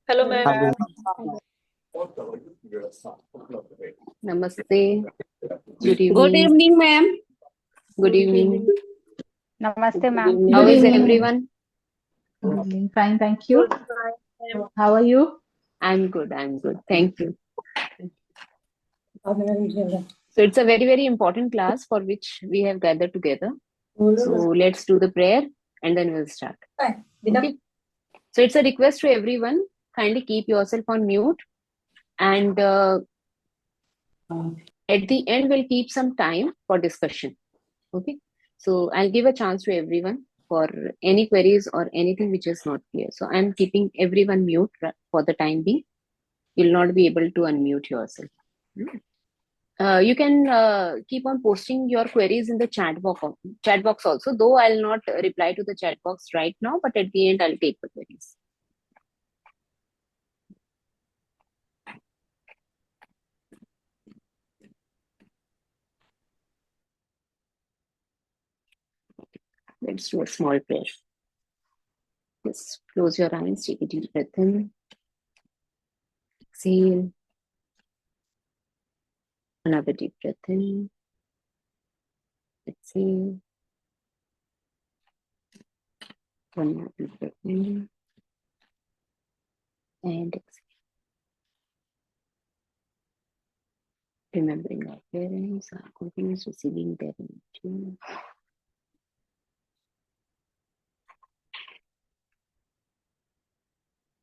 Hello हाँ ma'am. बोल। नमस्ते। Good good evening. Evening ma'am. Good evening. नमस्ते Good ma'am. evening. How Good is evening. everyone? Fine, thank you. Good ma'am. How are you? I'm good. I'm good. Thank you. So it's a very, very important class for which we have gathered together. So let's do the prayer and then we'll start. Okay. So it's a request to everyone. Kindly keep yourself on mute, and at the end we'll keep some time for discussion. Okay. So I'll give a chance to everyone for any queries or anything which is not clear. So I'm keeping everyone mute for the time being. You'll not be able to unmute yourself. You can keep on posting your queries in the chat box also, though I'll not reply to the chat box right now, but at the end I'll take the queries. Let's do a small prayer. Just close your eyes, take a deep breath in, exhale, another deep breath in, exhale, one more deep breath in, and exhale. Remembering our parents, our continuous receiving their energy.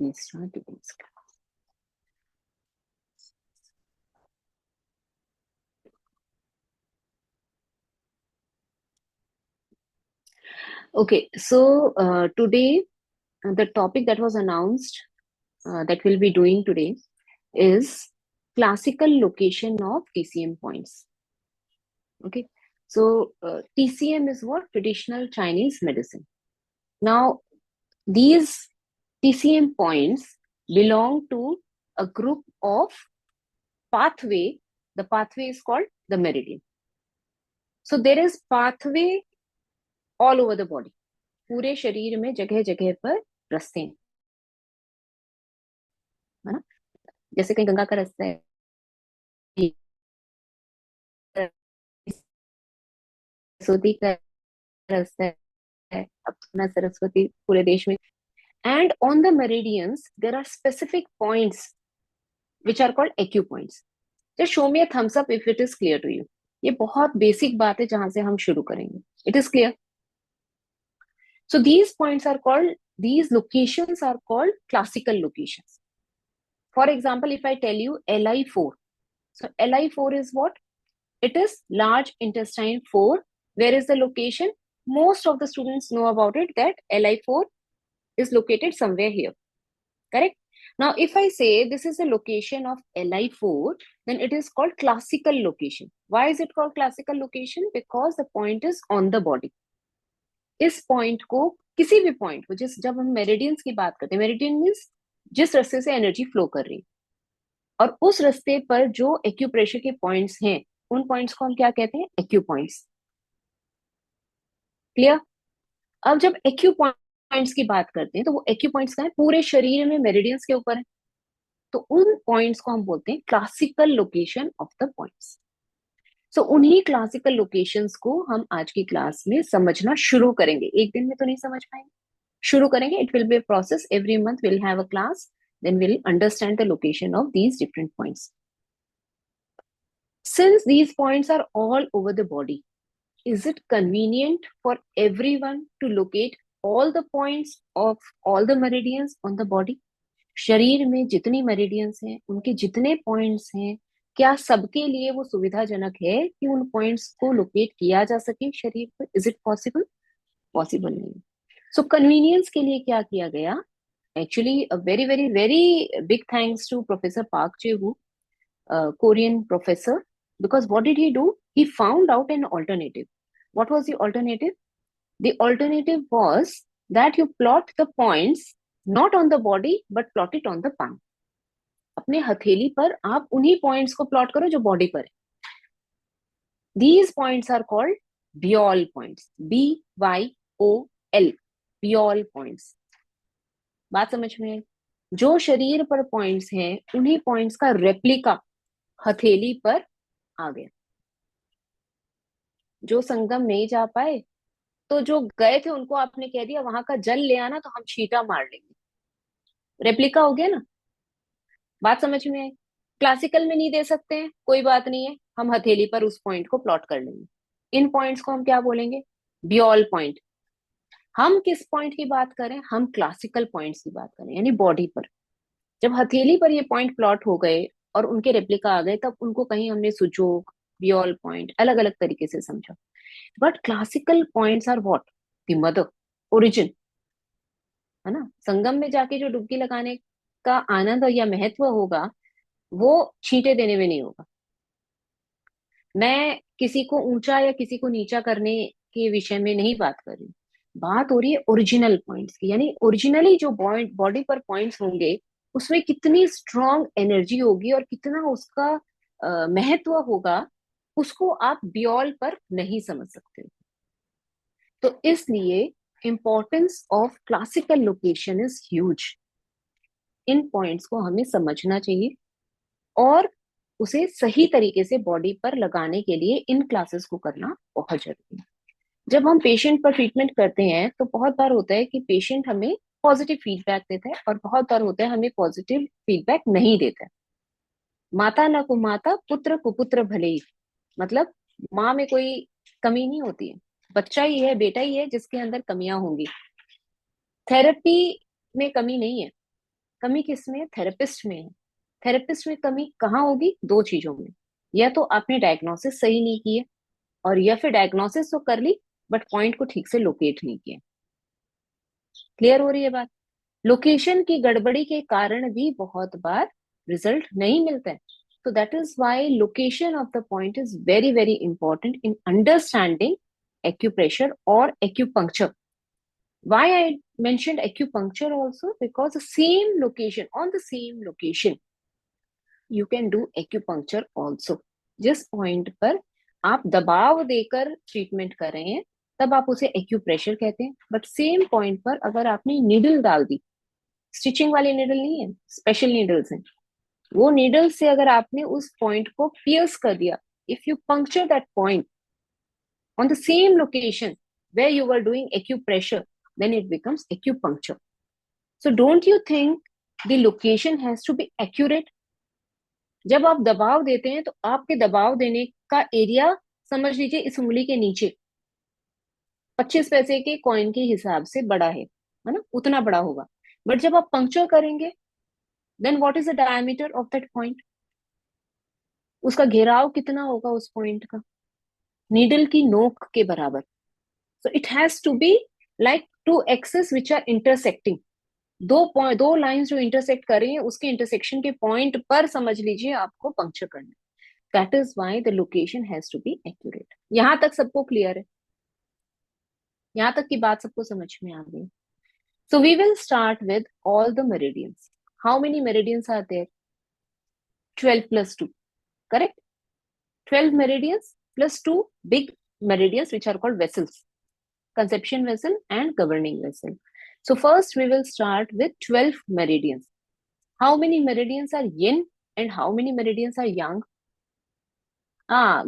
We start today's class. Okay, so today the topic that was announced that we'll be doing today is classical location of TCM points. Okay, so TCM is what? Traditional Chinese medicine. Now, these TCM points belong to a group of pathway. The pathway is called the meridian. So there is pathway all over the body. पूरे शरीर में जगह जगह पर रास्ते हैं, है ना? जैसे कहीं गंगा का रास्ता है, सरस्वती का रास्ता है, अपना सरस्वती पूरे देश में. And on the meridians, there are specific points which are called acupoints. Just show me a thumbs up if it is clear to you. ये बहुत बेसिक बात है जहां से हम शुरू करेंगे. It is clear? So these points are called, these locations are called classical locations. For example, if I tell you LI4, so LI4 is what? It is large intestine 4. Where is the location? Most of the students know about it, that LI4 is located somewhere here. Correct? Now, if I say this is a location of LI4, then it is called classical location. Why is it called classical location? Because the point is on the body. इस point को, किसी भी point को, जिस जब हम meridians की बात करते हैं, मेरिडियन मीन्स जिस रास्ते से एनर्जी फ्लो कर रही है, और उस रास्ते पर जो एक्यूप्रेशर के पॉइंट्स हैं, उन पॉइंट्स को हम क्या कहते हैं? Acu points. क्लियर? अब जब एक्यू पॉइंट्स की बात करते हैं तो वो एक्यू पॉइंट्स का है पूरे शरीर में मेरिडियंस के ऊपर है, तो उन पॉइंट्स को हम बोलते हैं classical location of the points. So उन्हीं क्लासिकल लोकेशंस को हम आज की क्लास में समझना शुरू करेंगे. एक दिन में तो नहीं समझ पाएंगे, शुरू करेंगे. It will be a process. Every month will have a class, then we'll understand the location of these different points. Since these points are all over the body, is it convenient for everyone to locate all the points of all the meridians on the body? शरीर में जितनी meridians हैं, उनके जितने points हैं, क्या सबके लिए वो सुविधाजनक है कि उन पॉइंट्स को लोकेट किया जा सके शरीर पर? Is it possible? पॉसिबल नहीं. सो कन्वीनियंस के लिए क्या किया गया? Actually, a very, very, very big thanks to Professor Park Jae-woo, Korean professor, because what did he do? He found out an alternative. What was the alternative? The alternative was that you plot the points not on the body, but plot it on the palm. अपने हथेली पर आप उन्हीं points को plot करो जो body पर है. These points are called Biol points. BYOL. Biol points. बात समझ में आई? जो शरीर पर पॉइंट्स हैं उन्हीं पॉइंट्स का रेप्लिका हथेली पर आ गया। जो संगम नहीं जा पाए, तो जो गए थे उनको आपने कह दिया वहां का जल ले आना, तो हम छींटा मार लेंगे। रेप्लिका हो गया ना। बात समझ में आई? क्लासिकल में नहीं दे सकते हैं, कोई बात नहीं है, हम हथेली पर उस पॉइंट को प्लॉट कर लेंगे। इन पॉइंट्स को हम क्या बोलेंगे? बियोल पॉइंट। हम किस पॉइंट की बात करें? हम क्लासिकल पॉइंट्स की बात करें, यानी बॉडी पर। जब हथेली पर ये पॉइंट प्लॉट हो गए और उनके रेप्लिका आ गए, तब उनको कहीं हमने सुजोग, बियोल पॉइंट, अलग अलग तरीके से समझा। But classical points are what? The mother, origin, है ना। संगम में जाके जो डुबकी लगाने का आनंद या महत्व होगा, वो छींटे देने में नहीं होगा। मैं किसी को ऊंचा या किसी को नीचा करने के विषय में नहीं बात कर रही। बात हो रही है ओरिजिनल पॉइंट्स की, यानी ओरिजिनली जो बॉडी पर पॉइंट्स होंगे, उसमें कितनी स्ट्रॉन्ग एनर्जी होगी और कितना उसका महत्व होगा, उसको आप बियोल पर नहीं समझ सकते। तो इसलिए importance of classical location is huge. In points को हमें समझना चाहिए और उसे सही तरीके से बॉडी पर लगाने के लिए इन क्लासेस को करना बहुत जरूरी है। जब हम पेशेंट पर ट्रीटमेंट करते हैं, तो बहुत बार होता है कि पेशेंट हमें पॉजिटिव फीडबैक देता है और बहुत बार होता है हमें पॉजिटिव फीडबैक नहीं देता है। माता न कुमाता पुत्र कुपुत्र भले ही, मतलब माँ में कोई कमी नहीं होती है, बच्चा ही है, बेटा ही है जिसके अंदर कमियां होंगी। थेरेपी में कमी नहीं है, कमी किसमें है? थेरेपिस्ट में है। थेरेपिस्ट में कमी कहाँ होगी? दो चीजों में। या तो आपने डायग्नोसिस सही नहीं की है, और या फिर डायग्नोसिस तो कर ली बट पॉइंट को ठीक से लोकेट नहीं किया। क्लियर हो रही है बात? लोकेशन की गड़बड़ी के कारण भी बहुत बार रिजल्ट नहीं मिलता है। तो that is why location of the point is very very important in understanding acupressure or acupuncture. Why I mentioned acupuncture also? Because the same location, on the same location, you can do acupuncture also. जिस point पर आप दबाव देकर treatment कर रहे हैं, तब आप उसे एक्यूप्रेशर कहते हैं। बट सेम पॉइंट पर अगर आपने नीडल डाल दी, स्टिचिंग वाली नीडल नहीं है, स्पेशल नीडल्स हैं, वो नीडल से अगर आपने उस पॉइंट को पियर्स कर दिया, if you puncture that point on the same location where you were doing acupressure, then it becomes acupuncture. So don't you think the location has to be accurate? जब आप दबाव देते हैं, तो आपके दबाव देने का एरिया समझ लीजिए इस उंगली के नीचे 25 पैसे के कॉइन के हिसाब से बड़ा है ना, उतना बड़ा होगा। बट जब आप पंक्चर करेंगे, then what is the diameter of that point? उसका घेराव कितना होगा उस पॉइंट का? नीडल की नोक के बराबर। So it has to be like two axes which are intersecting. दो लाइंस जो इंटरसेक्ट कर रही हैं, उसके इंटरसेक्शन के पॉइंट पर समझ लीजिए आपको पंक्चर करना। That is why the location has to be accurate. यहां तक सबको क्लियर है? यहां तक की बात सबको समझ में आ गई? So we will start with all the meridians. How many meridians are there? 12 plus 2, correct? 12 meridians plus 2 big meridians which are called vessels, conception vessel and governing vessel. So first we will start with 12 meridians. How many meridians are yin and how many meridians are yang? हाँ,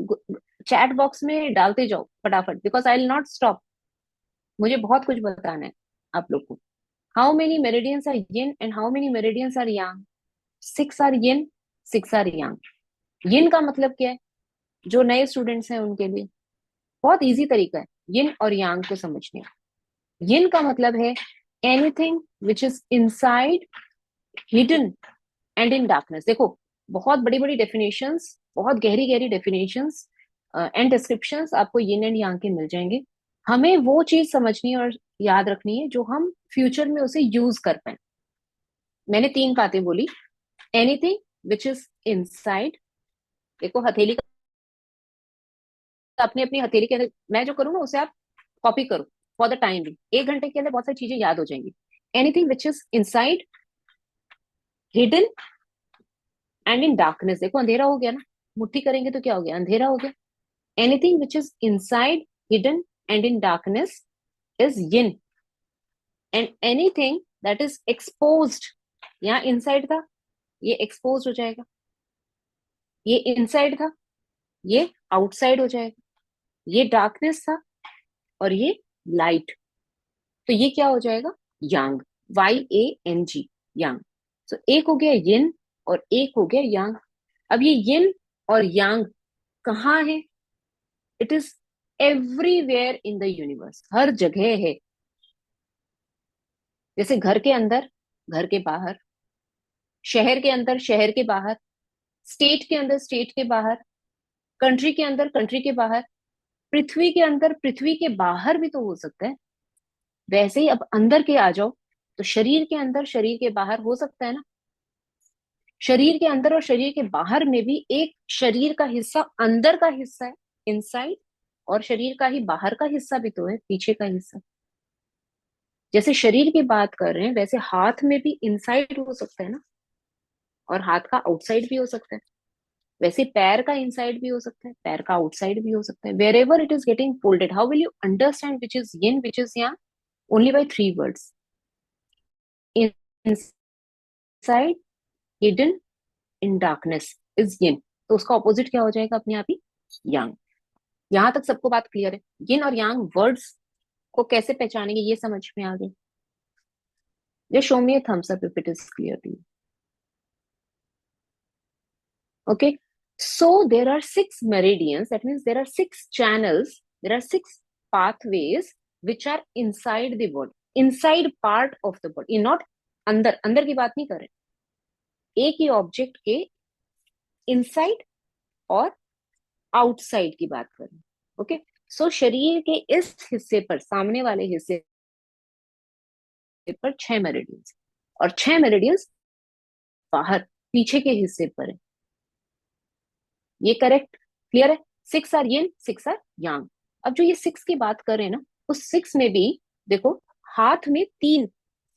chat box में डालते जाओ फटाफट, because I will not stop. मुझे बहुत कुछ बताना है आप लोग को। How many meridians are yin and how many meridians are yang? 6 are yin, 6 are yang. yin का मतलब क्या है? जो नए स्टूडेंट्स हैं उनके लिए बहुत इजी तरीका है yin और yang को समझने का। yin का मतलब है anything which is inside, hidden and in darkness. देखो, बहुत बड़ी बड़ी डेफिनेशंस, बहुत गहरी गहरी डेफिनेशंस एंड डिस्क्रिप्शंस आपको yin एंड yang के मिल जाएंगे। हमें वो चीज समझनी और याद रखनी है जो हम फ्यूचर में उसे यूज कर पाए। मैंने 3 बातें बोली। एनीथिंग विच इज इनसाइड, देखो हथेली का, अपनी अपनी हथेली के अंदर मैं जो करूँ ना उसे आप कॉपी करो फॉर द टाइम भी। 1 घंटे के अंदर बहुत सारी चीजें याद हो जाएंगी। Anything which is inside, hidden and in darkness. देखो अंधेरा हो गया ना, मुट्ठी करेंगे तो क्या हो गया? अंधेरा हो गया। Anything which is inside, hidden and in darkness is yin, and anything that is exposed यहाँ इनसाइड था, ये एक्सपोज हो जाएगा। ये इनसाइड था, ये आउटसाइड हो जाएगा। ये डार्कनेस था और ये लाइट, तो ये क्या हो जाएगा? यांग, YANG, यांग। तो एक हो गया यिन और एक हो गया यांग। अब ये यिन और यांग कहाँ है? It is everywhere in the universe, हर जगह है। जैसे घर के अंदर, घर के बाहर, शहर के अंदर, शहर के बाहर, स्टेट के अंदर, स्टेट के बाहर, कंट्री के अंदर, कंट्री के बाहर, पृथ्वी के अंदर, पृथ्वी के बाहर भी तो हो सकता है। वैसे ही अब अंदर के आ जाओ, तो शरीर के अंदर, शरीर के बाहर हो सकता है ना। शरीर के अंदर और शरीर के बाहर में भी एक शरीर का हिस्सा अंदर का हिस्सा है, इनसाइड, और शरीर का ही बाहर का हिस्सा भी तो है, पीछे का हिस्सा। जैसे शरीर की बात कर रहे हैं, वैसे हाथ में भी इनसाइड हो सकता है ना, और हाथ का आउटसाइड भी हो सकता है। वैसे पैर का इनसाइड भी हो सकता है, पैर का आउटसाइड भी हो सकता है। Wherever it is getting folded, how will you understand which is yin, which is yang? Only by three words: inside, hidden, in darkness is yin। तो उसका ऑपोजिट क्या हो जाएगा अपने आप ही? yang। यहां तक सबको बात क्लियर है? yin और yang वर्ड्स को कैसे पहचानेंगे, ये समझ में आ गई? Just show me a thumbs up if it is clear to you. Okay, so there are six meridians, that means there are six channels, there are six pathways which are inside the body, inside part of the body, not अंदर। अंदर की बात नहीं कर रहे, एक ही object के inside और आउटसाइड की बात कर रहे हैं। ओके, सो शरीर के इस हिस्से पर, सामने वाले हिस्से पर 6 मेरिडियंस, और 6 मेरिडियंस बाहर पीछे के हिस्से पर है। ये करेक्ट, क्लियर है? 6 आर यिन, 6 आर यांग। अब जो ये 6 की बात कर रहे हैं ना, उस 6 में भी देखो, हाथ में 3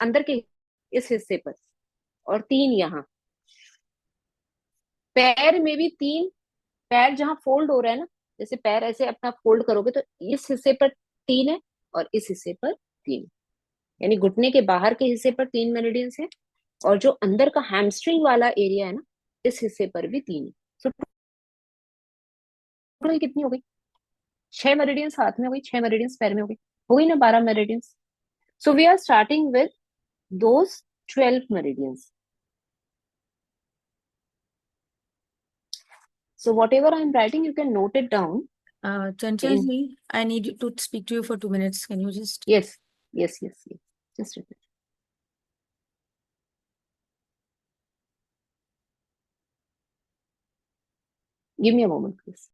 अंदर के इस हिस्से पर, और 3 यहाँ। पैर में भी 3, पैर जहां फोल्ड हो रहा है ना, जैसे पैर ऐसे अपना फोल्ड करोगे तो इस हिस्से पर 3 है और इस हिस्से पर 3, यानी घुटने के बाहर के हिस्से पर 3 मेरिडियंस है, और जो अंदर का हैमस्ट्रिंग वाला एरिया है ना, इस हिस्से पर भी 3 है। सो टोटल कितनी हो गई? 6 मेरिडियंस हाथ में हो गई, 6 मेरिडियंस पैर में हो गई ना, 12 meridians. So we are starting with those 12 meridians. So whatever I'm writing, you can note it down. Chanchal ji, I need to speak to you for 2 minutes. Can you just? Yes, yes, yes, yes. Just repeat. Give me a moment, please.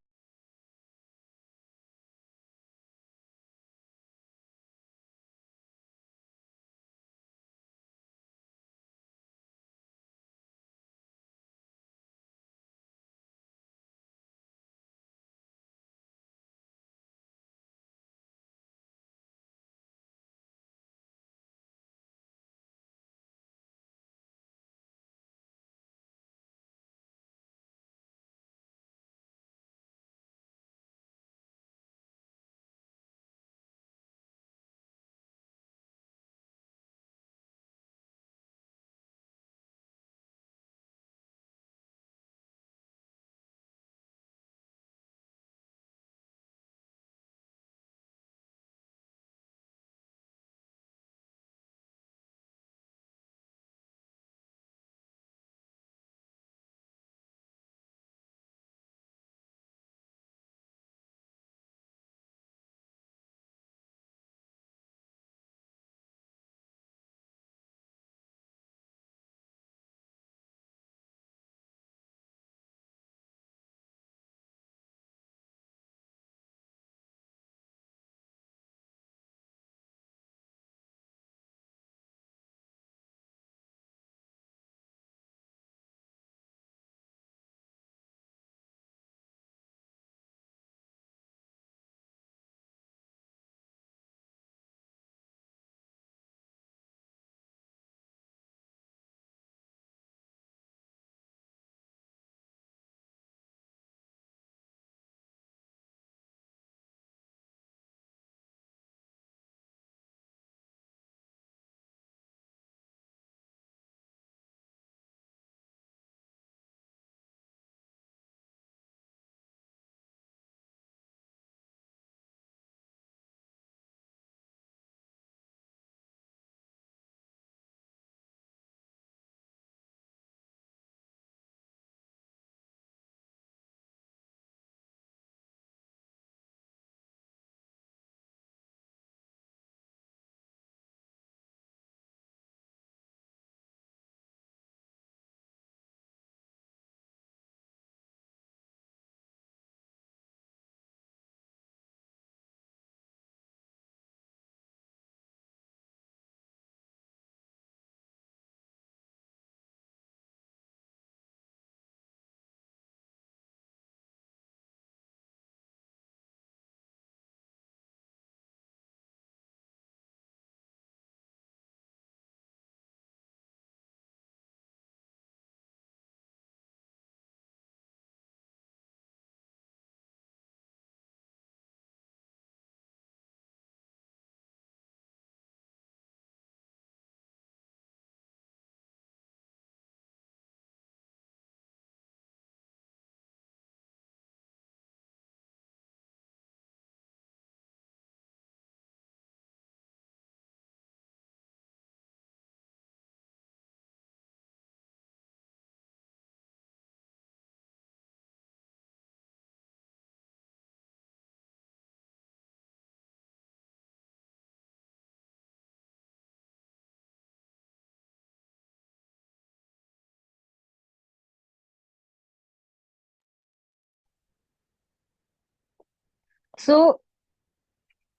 So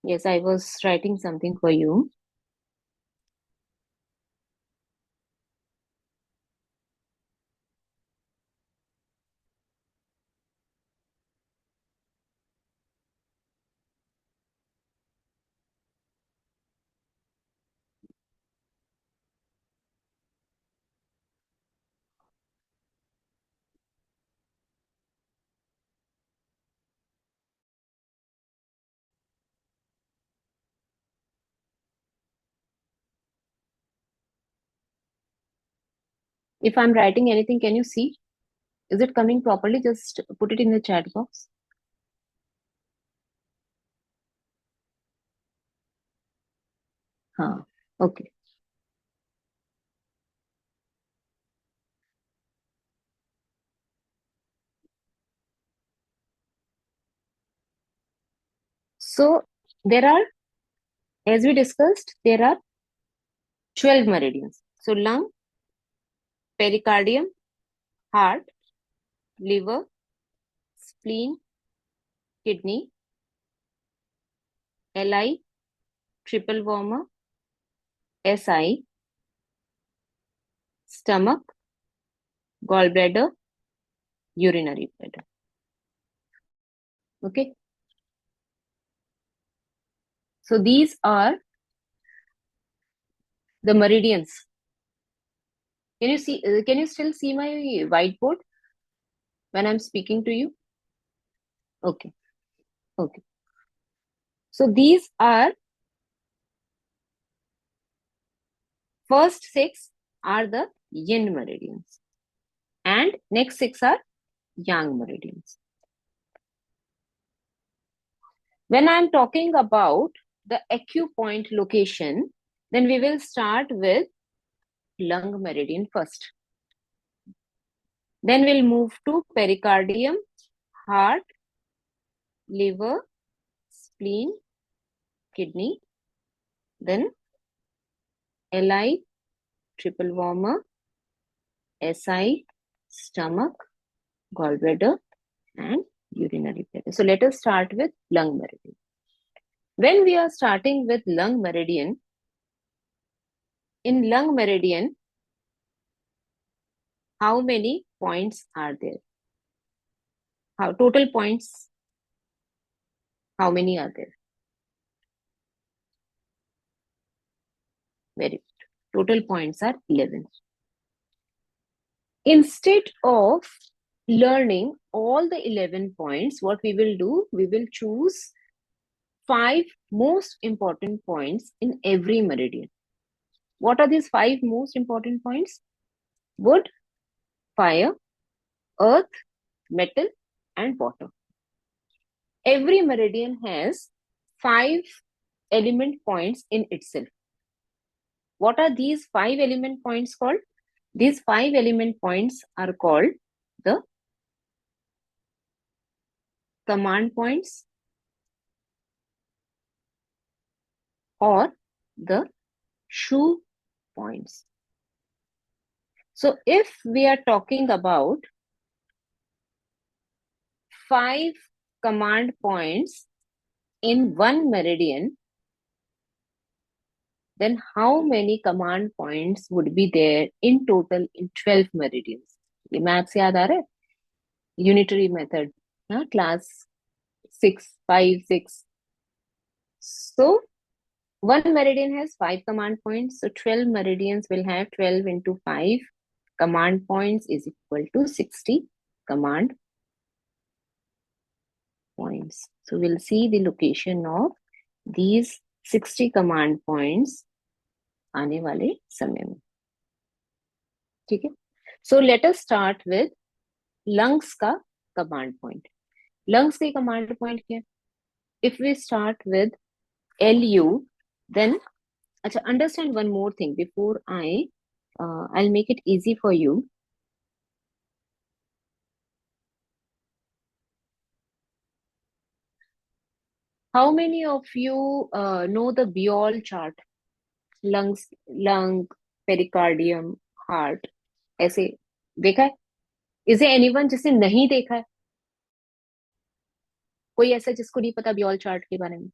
yes, I was writing something for you. If I'm writing anything, can you see? Is it coming properly? Just put it in the chat box. Huh. Okay. So there are, as we discussed, there are 12 meridians. So lung, pericardium, heart, liver, spleen, kidney, LI, triple warmer, SI, stomach, gallbladder, urinary bladder. Okay. So these are the meridians. Can you see? Can you still see my whiteboard when I'm speaking to you? Okay. Okay. So these are first 6 are the yin meridians, and next 6 are yang meridians. When I'm talking about the acupoint location, then we will start with lung meridian first. Then we'll move to pericardium, heart, liver, spleen, kidney, then LI, triple warmer, SI, stomach, gallbladder, and urinary bladder. So let us start with lung meridian. When we are starting with lung meridian, in lung meridian, how many points are there? How total points? How many are there? Very good. Total points are 11. Instead of learning all the 11 points, what we will do, we will choose 5 most important points in every meridian. What are these 5 most important points? Wood, fire, earth, metal, and water. Every meridian has 5 element points in itself. What are these 5 element points called? These 5 element points are called the command points or the shu points. So if we are talking about 5 command points in one meridian, then how many command points would be there in total in 12 meridians? ये maths याद आ रहा है? Unitary method, class 6, 5, 6. So one meridian has 5 command points. So 12 meridians will have 12 into 5 command points is equal to 60 command points. So we'll see the location of these 60 command points आने वाले समय में. ठीक है? So let us start with lungs का command point. Lungs के command point क्या है? If we start with LU, then understand one more thing before I'll make it easy for you. How many of you know the Biol chart? Lungs, lung, pericardium, heart. ऐसे देखा है? Is there anyone जिसने नहीं देखा है? कोई ऐसा जिसको नहीं पता बियोल चार्ट के बारे में?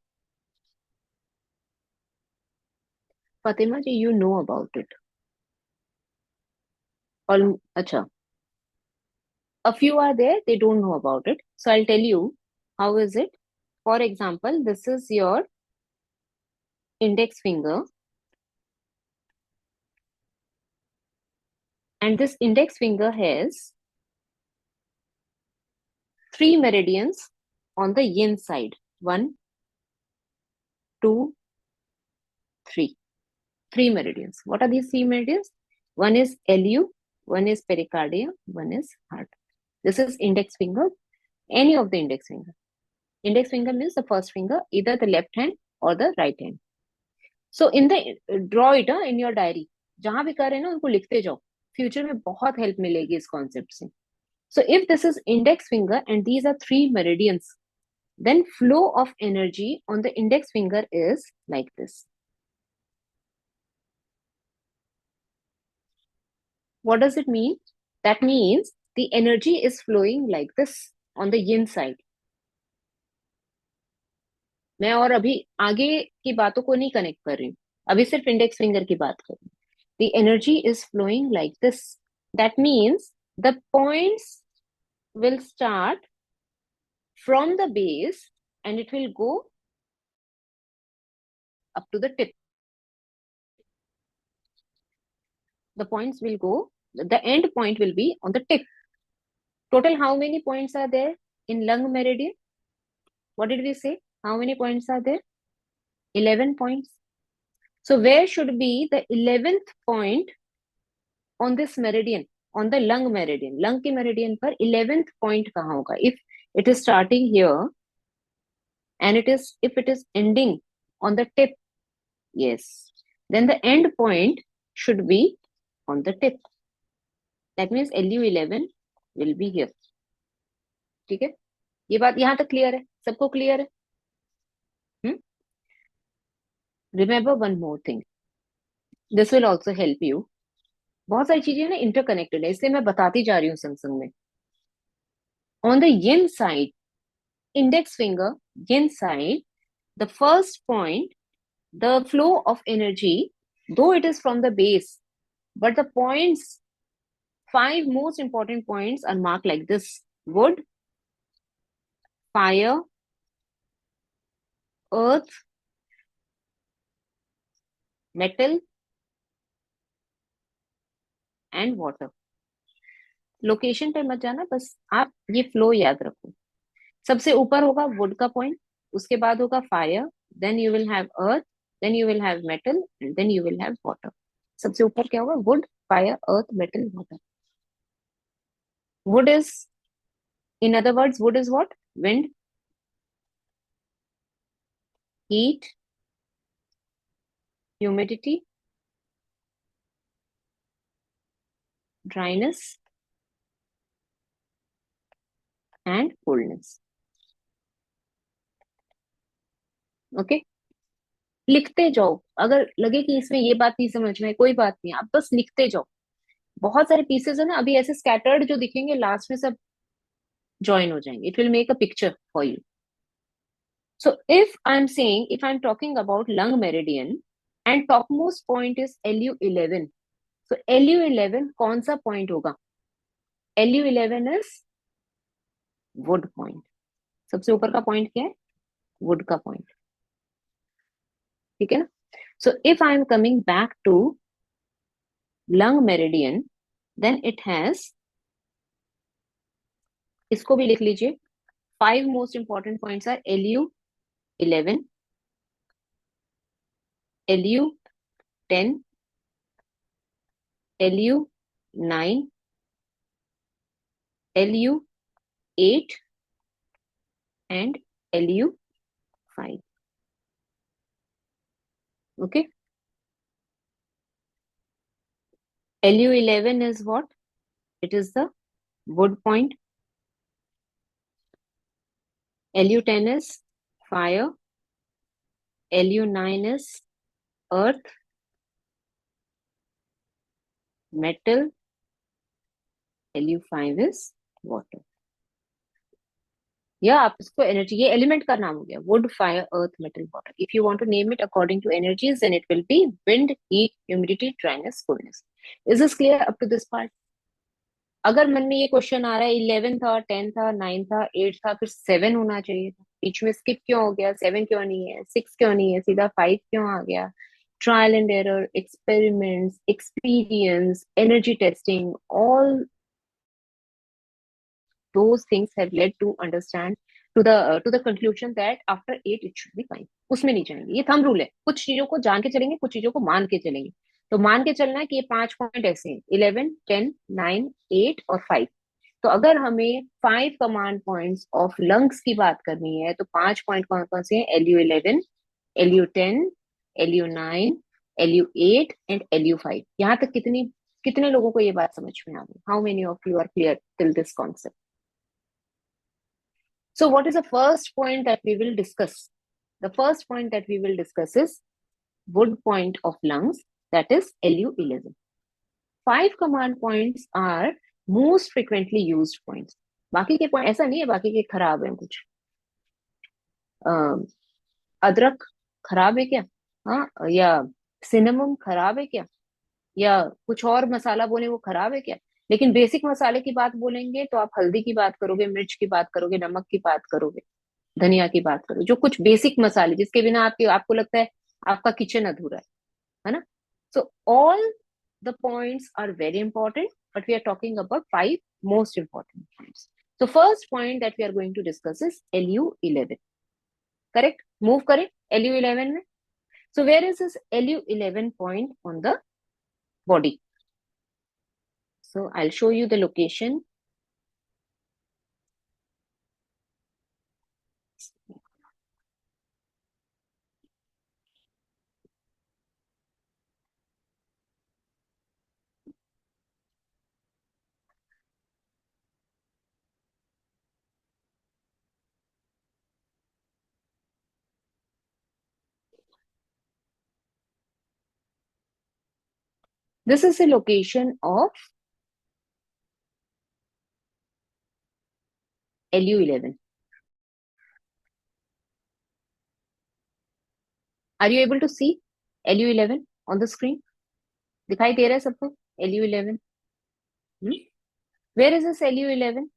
फातिमा जी, यू नो अबाउट इट? और अच्छा, a few are there, they don't know about it. So I'll tell you how is it. For example, this is your index finger, and this index finger has 3 meridians on the yin side. 1, 2, 3. 3 meridians. What are these 3 meridians? One is LU, one is pericardium, one is heart. This is index finger, any of the index finger. Index finger means the first finger, either the left hand or the right hand. So in the draw it in your diary. जहां भी कर रहे हैं ना उनको लिखते जाओ, future में बहुत हेल्प मिलेगी इस कॉन्सेप्ट से. So if this is index finger and these are 3 meridians, then flow of energy on the index finger is like this. What does it mean? That means the energy is flowing like this on the yin side. मैं और अभी आगे की बातों को नहीं connect कर रही हूँ, अभी सिर्फ इंडेक्स फिंगर की बात कर रही हूँ. The energy is flowing like this. That means the points will start from the base and it will go up to the tip. The points will go, the end point will be on the tip. Total how many points are there in lung meridian? What did we say? How many points are there? 11 points. So where should be the 11th point on this meridian, on the lung meridian? Lung की meridian पर 11th point कहाँ होगा? If it is starting here and if it is ending on the tip, yes, then the end point should be on the tip. That means LU11 will be here. ठीक है, ये बात यहाँ तक clear है? सबको क्लियर है? Remember one more thing. This will also help you. बहुत सारी चीजें ना इंटरकनेक्टेड है, इसलिए मैं बताती जा रही हूँ संग संग में. On the yin side, index finger, yin side, the first point, the flow of energy, though it is from the base, but the points, 5 most important points are marked like this: wood, fire, earth, metal and water. Location पे मत जाना, बस आप ये flow याद रखो. सबसे ऊपर होगा वुड का पॉइंट, उसके बाद होगा fire, then you will have earth, then you will have metal and then you will have water. सबसे ऊपर क्या होगा? Wood, fire, earth, metal, water. Wood is, in other words, wood is what? Wind, heat, humidity, dryness and coolness. Okay, लिखते जाओ. अगर लगे कि इसमें ये बात नहीं समझ में, कोई बात नहीं, आप बस लिखते जाओ. बहुत सारे पीसेस है ना अभी ऐसे स्कैटर्ड जो दिखेंगे, लास्ट में सब ज्वाइन हो जाएंगे. It will make a picture for you. So if I'm saying, if I'm talking about lung meridian and topmost point is LU11, so LU11 कौन सा point होगा? LU11 is wood point. सबसे ऊपर का point क्या है? wood का point. ठीक है ना? So if I'm coming back to lung meridian, then it has, इसको भी लिख लीजिए. 5 most important points are LU11, LU10, LU9, LU8 and LU5. Okay. LU11 is what? It is the wood point. LU10 is fire. LU9 is earth, metal. LU5 is water. या आप इसको energy, ये element का नाम हो गया, wood fire earth metal water. If you want to name it according to energies then it will be wind, heat, humidity, dryness, coldness. Is this clear up to this part? अगर मन में ये question आ रहा है 11 था, 10 था, 9 था, 8 था, फिर 7 होना चाहिए था, बीच में स्किप क्यों हो गया, 7 क्यों नहीं है, 6 क्यों नहीं है, सीधा 5 क्यों आ गया? Trial and error, experiments, experience, energy testing, all those things have led to understand to the conclusion that after 8 it should be 5. उसमें नहीं जाएंगे, ये थंब रूल है. कुछ चीजों को जान के चलेंगे, कुछ चीजों को मान के चलेंगे. तो मान के चलना है कि ये 5 पॉइंट ऐसे हैं, 11, 10, 9, 8 और 5. तो अगर हमें 5 कमांड पॉइंट्स ऑफ लंग्स की बात करनी है तो 5 पॉइंट कौन कौन से हैं? LU11, LU10, LU9, LU8 and LU5. यहाँ तक कितने लोगों को ये बात समझ में आ गई? How many of you are clear till this concept? So what is the first point that we will discuss? The first point that we will discuss is wood point of lungs, that is LU11. 5 command points are most frequently used points. बाकी के point ऐसा नहीं है बाकी के खराब हैं कुछ. अदरक खराब है क्या? हाँ, या सिनेमम खराब है क्या? या कुछ और मसाला बोले वो खराब है क्या? लेकिन बेसिक मसाले की बात बोलेंगे तो आप हल्दी की बात करोगे, मिर्च की बात करोगे, नमक की बात करोगे, धनिया की बात करो, जो कुछ बेसिक मसाले जिसके बिना आपको लगता है आपका किचन अधूरा है ना? So all the points are very important but we are talking about 5 most important points. So first point that we are going to discuss is LU11. Correct? Move करें LU11 में. So where is this LU11 point on the body? So I'll show you the location. This is the location of LU11. Are you able to see LU11 on the screen? दिखाई दे रहा है सबको LU11? Where is this LU11?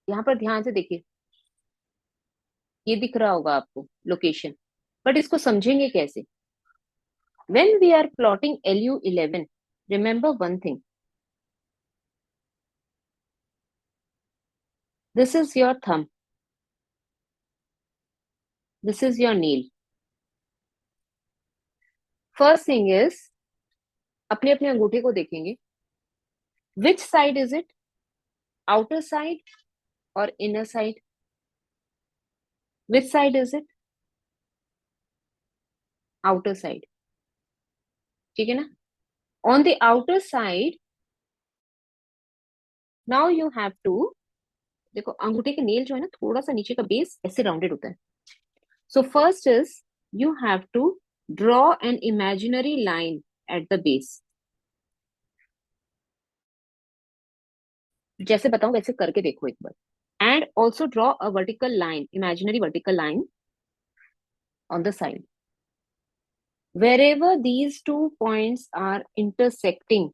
यहाँ पर ध्यान से देखिए, ये दिख रहा होगा आपको लोकेशन, बट इसको समझेंगे कैसे? When we are plotting LU11, remember one thing. This is your thumb. This is your nail. First thing is, अपने अपने अंगूठे को देखेंगे. Which side is it? Outer side or inner side? Which side is it? Outer side. ठीक है ना? On the outer side, now you have to, देखो अंगूठे के नेल जो है ना, थोड़ा सा नीचे का बेस ऐसे राउंडेड होता है. So first is you have to draw an imaginary line at the base. जैसे बताऊं वैसे करके देखो एक बार. And also draw a vertical line, imaginary vertical line on the side. Wherever these 2 points are intersecting,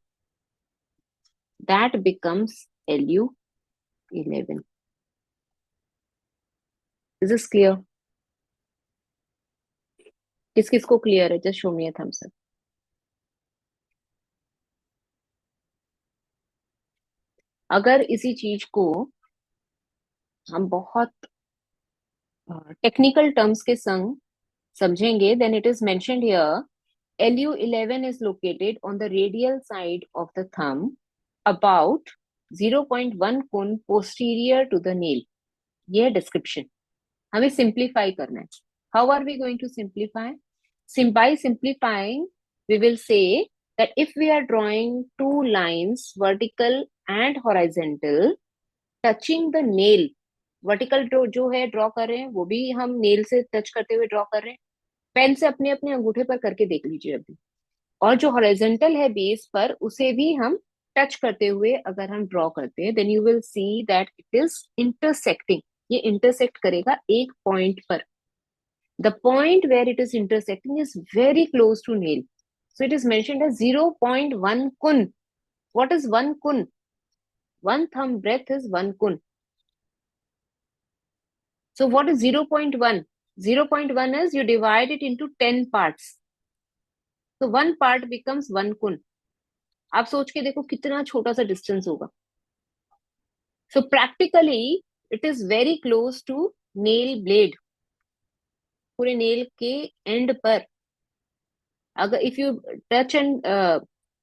that becomes LU11. Is this clear? किस किस को clear है? Just show me a thumbs up. अगर इसी चीज को हम बहुत टेक्निकल टर्म्स के संग समझेंगे, then it is mentioned here, LU11 is located on the radial side of the thumb about 0.1 कोण posterior to the nail. ये है डिस्क्रिप्शन. हमें सिंप्लीफाई करना है. How are we going to simplify? By simplifying, we will say that if we are drawing 2 lines, vertical and horizontal, touching the nail, vertical जो है draw कर रहे हैं वो भी हम नेल से टच करते हुए ड्रॉ कर रहे हैं. पेन से अपने अपने अंगूठे पर करके देख लीजिए अभी. और जो हॉरिजॉन्टल है बेस पर, उसे भी हम टच करते हुए अगर हम ड्रॉ करते हैं, then you will see that it is intersecting. ये इंटरसेक्ट करेगा एक पॉइंट पर. The point where it is intersecting is very close to nail. So it is mentioned as 0.1 kun. What is 1 kun? One thumb breadth is 1 kun. So what is 0.1? 0.1 is you divide it into 10 parts. So one part becomes 1 kun. आप सोच के देखो कितना छोटा सा distance होगा. So practically it is very close to nail blade. पूरे nail के end पर अगर if you touch and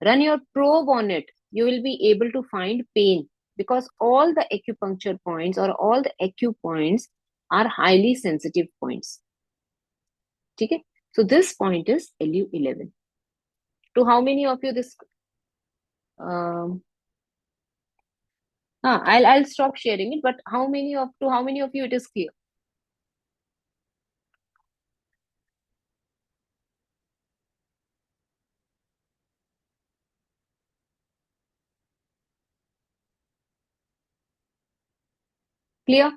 run your probe on it, you will be able to find pain, because all the acupuncture points or all the acupoints are highly sensitive points. ठीक है? So this point is LU11. To how many of you this? I'll stop sharing it. But how many of you it is clear? Clear?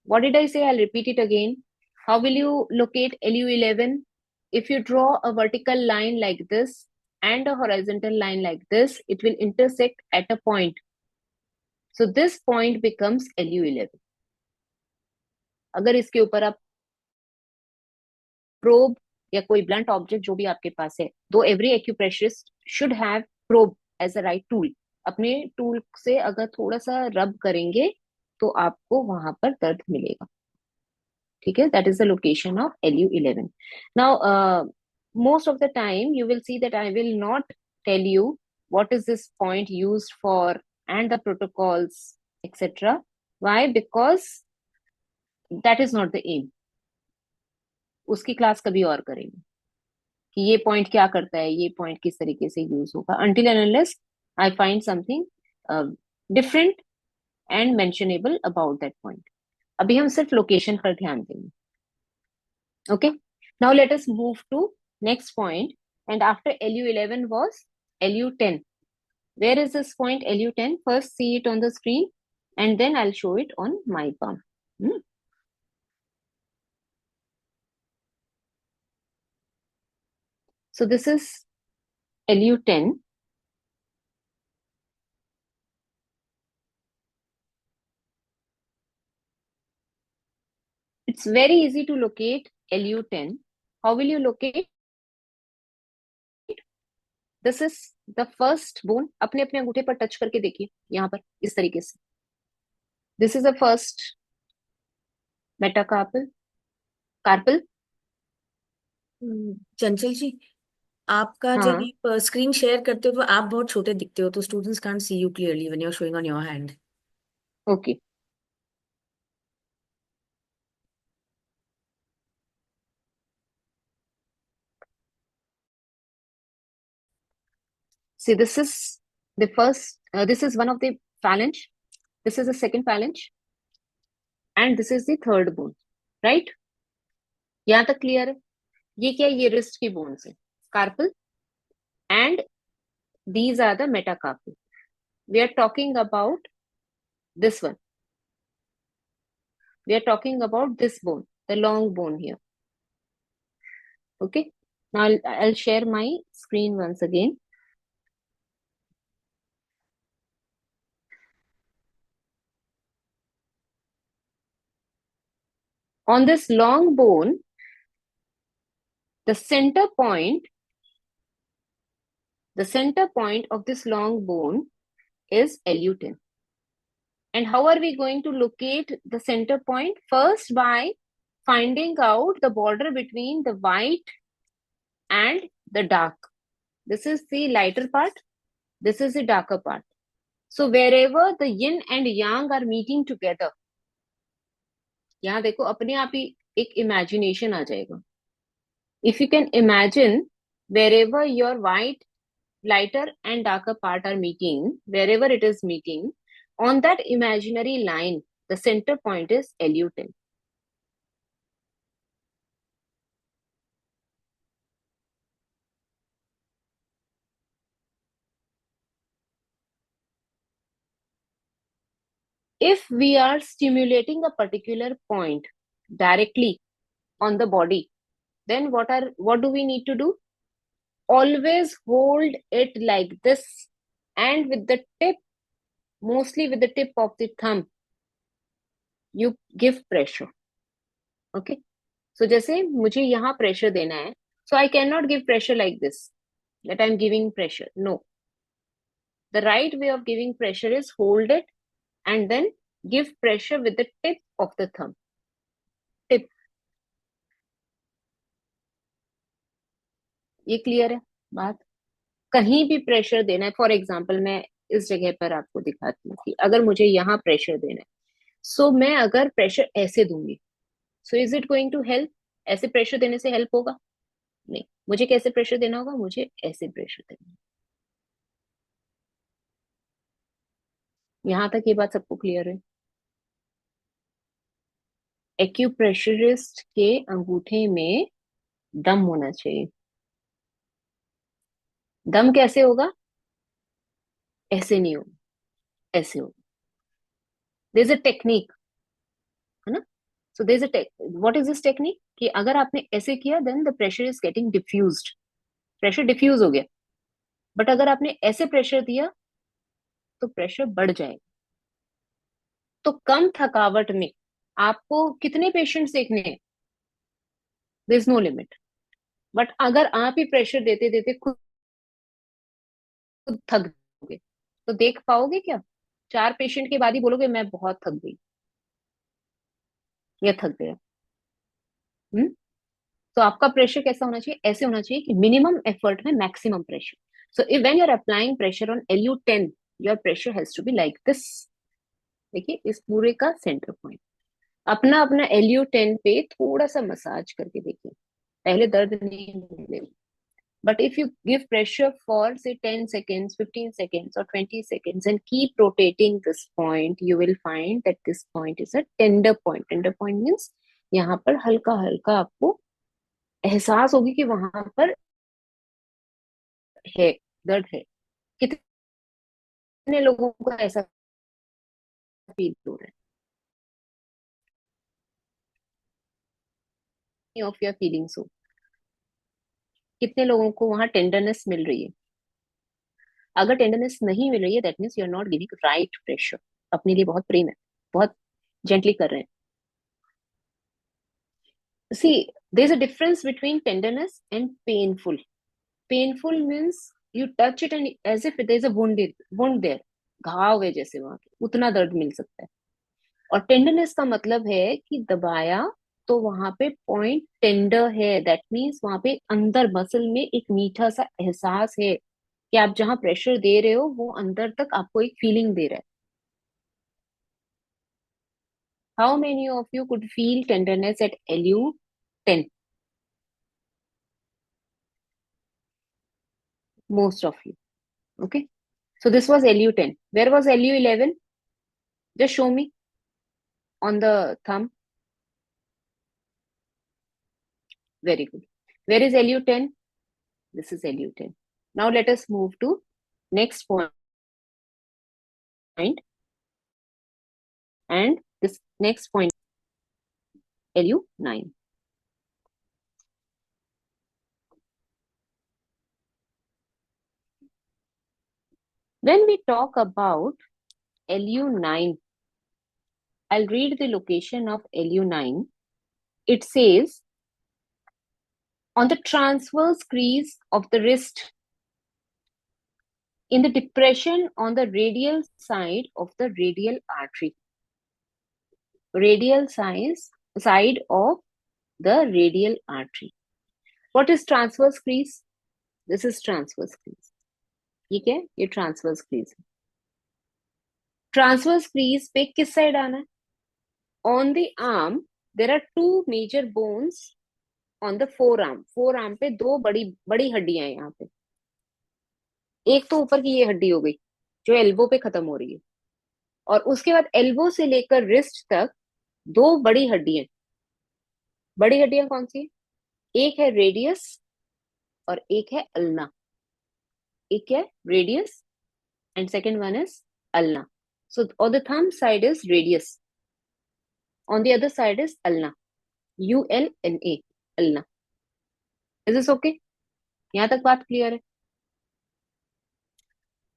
What did I say? I'll repeat it again. How will you locate LU11? If you draw a vertical line like this and a horizontal line like this, it will intersect at a point. So this point becomes LU11. अगर इसके ऊपर आप probe या कोई blunt object जो भी आपके पास है, though every acupressurist should have probe as a right tool. अपने टूल से अगर थोड़ा सा रब करेंगे तो आपको वहां पर दर्द मिलेगा. ठीक है? That is the location of LU11. Now, most of the time you will see that I will not tell you what is this point used for and the protocols, etc. Why? Because that is not the aim. उसकी class कभी और करेंगे कि ये point क्या करता है, ये पॉइंट किस तरीके से यूज होगा, until and unless I find something different and mentionable about that point. अभी हम सिर्फ लोकेशन पर ध्यान देंगे. Okay, now let us move to next point. And after LU11 was LU10. Where is this point LU10? First see it on the screen and then I'll show it on my palm. So this is LU10. It's very easy to locate LU10. How will you locate? This is the first bone. अपने अपने अंगूठे पर touch करके देखिए यहाँ पर इस तरीके से. This is the first metacarpal. Carpal. चंचल जी, आपका हाँ. जब आप स्क्रीन शेयर करते हो तो आप बहुत छोटे दिखते हो, तो students can't see you clearly when you are showing on your hand. Okay. See, this is the first, this is one of the phalange. This is the second phalange. And this is the third bone. Right? यहाँ तक clear है? ये क्या है? ये wrist की bones है. Carpal. And these are the metacarpal. We are talking about this one. We are talking about this bone, the long bone here. Okay? Now I'll share my screen once again. On this long bone, the center point of this long bone is LU10. And how are we going to locate the center point? First, by finding out the border between the white and the dark. This is the lighter part. This is the darker part. So wherever the yin and yang are meeting together, यहाँ देखो अपने आप ही एक imagination आ जाएगा. If you can imagine wherever your white, lighter and darker part are meeting, wherever it is meeting, on that imaginary line, the center point is LU10. if we are stimulating a particular point directly on the body, then what do we need to do? Always hold it like this, and with the tip, mostly with the tip of the thumb, you give pressure. Okay, so जैसे मुझे यहाँ pressure देना है, so I cannot give pressure like this, that I'm giving pressure. No, the right way of giving pressure is hold it and then give pressure with the tip of the thumb. Tip. ये clear है बात? कहीं भी pressure देना है, for example मैं इस जगह पर आपको दिखाती हूँ कि अगर मुझे यहाँ प्रेशर देना है, सो मैं अगर प्रेशर ऐसे दूंगी, so is it going to help? ऐसे प्रेशर देने से हेल्प होगा? नहीं. मुझे कैसे प्रेशर देना होगा? मुझे ऐसे प्रेशर देना है. यहां तक ये बात सबको क्लियर है? एक्यूप्रेशरिस्ट के अंगूठे में दम होना चाहिए. दम कैसे होगा? ऐसे नहीं होगा, ऐसे होगा. देयर इज अ टेक्निक, है ना? So there is a what is this technique? कि अगर आपने ऐसे किया, then the pressure is getting diffused. Pressure diffuse हो गया. बट अगर आपने ऐसे प्रेशर दिया तो प्रेशर बढ़ जाएगा. तो कम थकावट में आपको कितने पेशेंट्स देखने हैं? There is no limit. But अगर आप ही प्रेशर देते देते खुद खुद थक जाओगे, तो देख पाओगे क्या? 4 पेशेंट के बाद ही बोलोगे मैं बहुत थक गई या थक गया. हम्म. तो आपका प्रेशर कैसा होना चाहिए? ऐसे होना चाहिए कि मिनिमम एफर्ट में maximum pressure. So if when you are applying pressure on LU10, your pressure has to be like this. देखिए इस पूरे का सेंटर पॉइंट. अपना अपना LU10 पे थोड़ा सा मसाज करके देखिए, पहले दर्द नहीं मिलेगा. But if you give pressure for say 10 seconds, 15 seconds or 20 seconds and keep rotating this point, you will find that this point is a tender point. Tender point means यहाँ पर हल्का हल्का आपको एहसास होगी कि वहां पर है, दर्द है. कितने लोगों को ऐसा फील हो रहा है? ऑफ योर फीलिंग सो कितने लोगों को वहां टेंडरनेस मिल रही है? अगर टेंडरनेस नहीं मिल रही है, that means you are not giving right pressure. अपने लिए बहुत प्रेम है, बहुत जेंटली कर रहे हैं. See, there's a difference between tenderness and painful. Painful means you touch it and as if there's a wound there. घाव है जैसे वहां पे, उतना दर्द मिल सकता है. और टेंडरनेस का मतलब है कि दबाया तो वहां पे पॉइंट टेंडर है. दैट मीन्स वहां पे अंदर मसल में एक मीठा सा एहसास है कि आप जहां प्रेशर दे रहे हो वो अंदर तक आपको एक फीलिंग दे रहा है. How many of you could feel tenderness at LU10? Most of you. Okay. So this was LU10. Where was LU11? Just show me on the thumb. Very good. Where is LU10? This is LU10. Now let us move to next point. And this next point, LU9. When we talk about LU9, I'll read the location of LU9. It says on the transverse crease of the wrist, in the depression on the radial side of the radial artery. Radial side of the radial artery. What is transverse crease? This is transverse crease. ठीक है, ये transverse crease है. Transverse crease पे किस side आना है? On the arm, there are two major bones on the forearm. Forearm पे दो बड़ी बड़ी हड्डियां हैं यहाँ पे. एक तो ऊपर की ये हड्डी हो गई जो एल्बो पे खत्म हो रही है, और उसके बाद एल्बो से लेकर रिस्ट तक दो बड़ी हड्डियां. बड़ी हड्डियां कौन सी? एक है रेडियस और एक है अल्ना. एक है radius and second one is ulna. So on the thumb side is radius. On the other side is ulna. ULNA. Ulna. Is this okay? यहाँ तक बात clear है?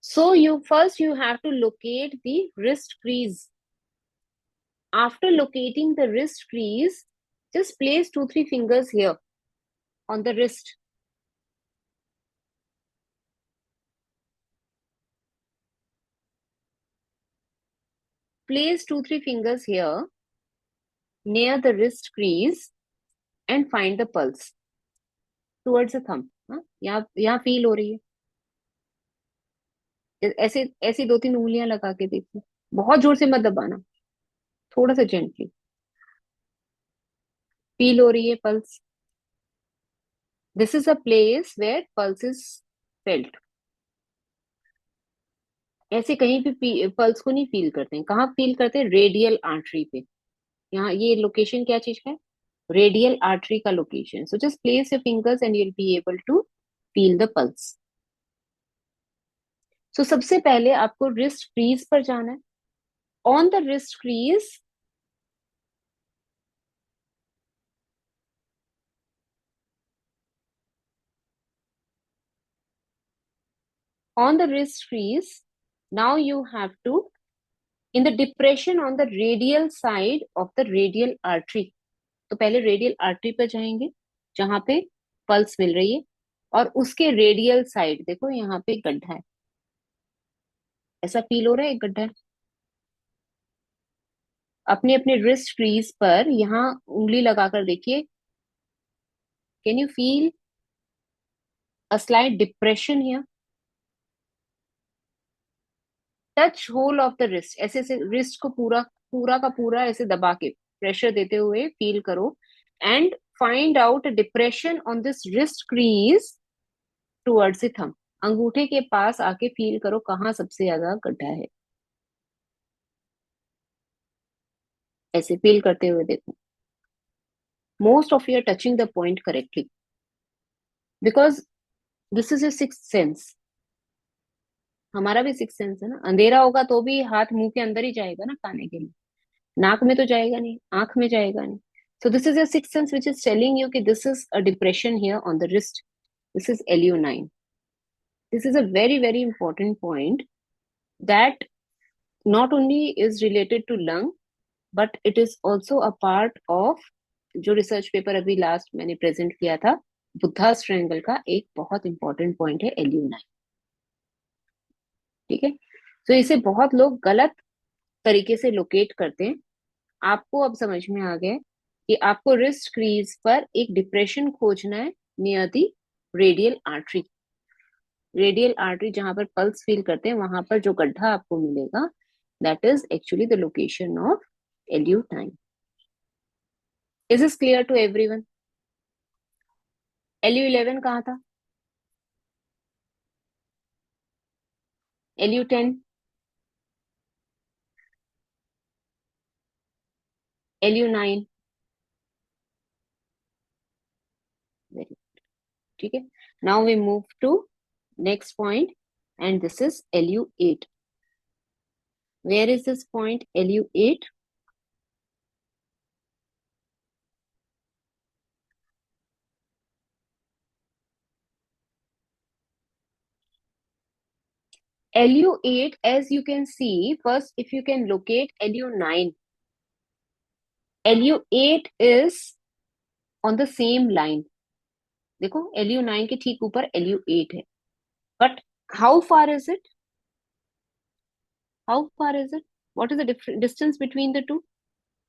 So you have to locate the wrist crease. After locating the wrist crease, just place 2-3 fingers here on the wrist. Place 2-3 fingers here near the wrist crease and find the pulse towards the thumb. यहाँ feel हो रही है, ऐसे ऐसी 2-3 उंगलियां लगा के देखिए, बहुत जोर से मत दबाना, थोड़ा सा जेंटली। फील हो रही है pulse? This is a place where pulse is felt. ऐसे कहीं भी पल्स को नहीं फील करते हैं। कहाँ फील करते हैं? रेडियल आर्टरी पे। यहाँ ये लोकेशन क्या चीज का है? रेडियल आर्टरी का location. So just place your fingers and you will be able to feel the pulse. So सबसे पहले आपको रिस्ट क्रीज पर जाना है। On the wrist crease on the wrist crease, now you have to in the depression on the radial side of the radial artery. तो पहले radial artery पर जाएंगे जहां पे पल्स मिल रही है, और उसके रेडियल साइड देखो यहाँ पे एक गड्ढा है, ऐसा फील हो रहा है एक गड्ढा है। अपने अपने रिस्ट क्रीज पर यहाँ उंगली लगाकर देखिए, can you feel a slight depression here? Touch hole of the wrist, ऐसे ऐसे रिस्ट को पूरा पूरा का पूरा ऐसे दबा के प्रेशर देते हुए फील करो and find out depression on this wrist crease towards the thumb. अंगूठे के पास आके फील करो कहाँ सबसे ज्यादा गड्ढा है, ऐसे फील करते हुए देखो। Most of you are touching the point correctly because this is your sixth sense. हमारा भी सिक्स्थ सेंस है ना। अंधेरा होगा तो भी हाथ मुंह के अंदर ही जाएगा ना खाने के लिए, नाक में तो जाएगा नहीं, आंख में जाएगा नहीं। So this is your sixth sense which is telling you that this is a depression here on the wrist. This is LU9. This is a very, very important point that not only is related to lung, but it is also a part of जो research paper अभी last मैंने present किया था, Buddha triangle का एक बहुत important point है LU9। ठीक है, तो इसे बहुत लोग गलत तरीके से लोकेट करते हैं। आपको अब समझ में आ गया कि आपको रिस्ट क्रीज पर एक डिप्रेशन खोजना है near the radial artery. Radial artery जहां पर पल्स फील करते हैं, वहां पर जो गड्ढा आपको मिलेगा, that is actually the location of LU9। Is this clear to everyone? LU11 कहाँ था? LU10, LU9। वेरी, ठीक है। Now we move to next point and this is LU8। Where is this point LU8? LU8, as you can see, first if you can locate LU9, LU8 is on the same line. देखो LU9 के ठीक ऊपर LU8 है, but how far is it? How far is it? What is the distance between the two?